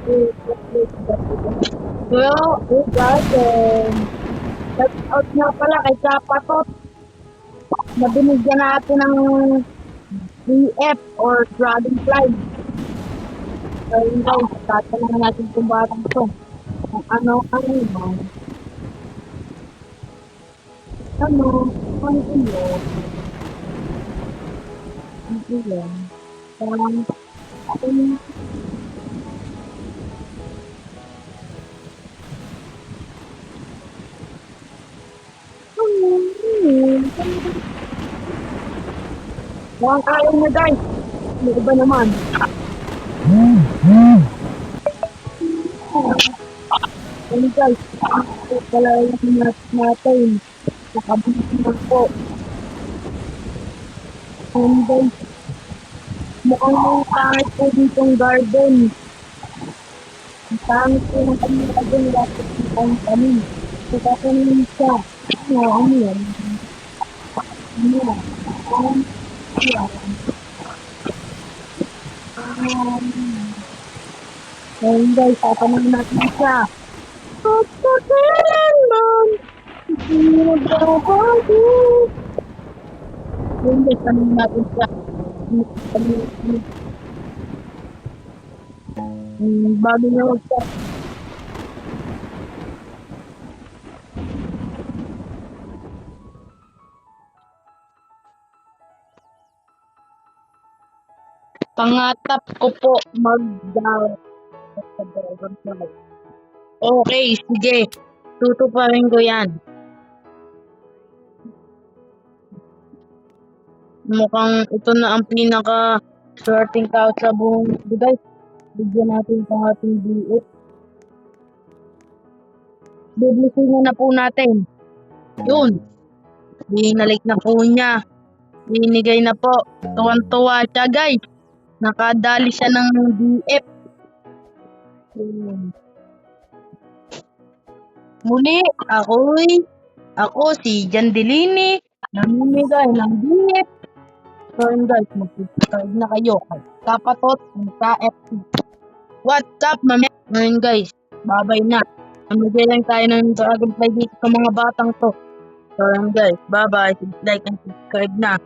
Well, hey guys, shout out nga pala kay Kapatot na binigyan natin ng DF or Dragonfly. So yun guys, tatanungin natin kung batang to. Kung ano, ano, yun. Parang, mukhang ayaw na guys. Yung iba naman. Ano guys, ito pala yung natin. Nakabili na po. And guys, mukhang may pangit po ditong garden. Ang pangit po ng kanyang garden. Lapit itong kami. Kita ko naman siya. Ano yan? Ano yan? Ayun guys, tatanungin natin siya. Pagkakailan man, pinagbabago. Ayun guys, tanungin natin siya. Bago niya mag-start. Pangatap ko po mag-down sa Dragonfly. Okay, sige. Tutuparin ko yan. Mukhang ito na ang pinaka-swerteng tao sa buong mundo guys. Bigyan natin itong ating DF. Biblisin na po natin. Yun. Binalik na po niya. Binigay na po. Tuwan-tuwa siya guys. Nakadali siya ng DF. Muli, ako si Jan Delini. Namimigay ng DF. So yun guys, mag-subscribe na kayo kay Kapatot sa FT. What's up, mami? Ngayon guys, babay na. Namigay lang tayo ng Dragonfly dito sa mga batang to. So yun guys, bye-bye. Like and subscribe na.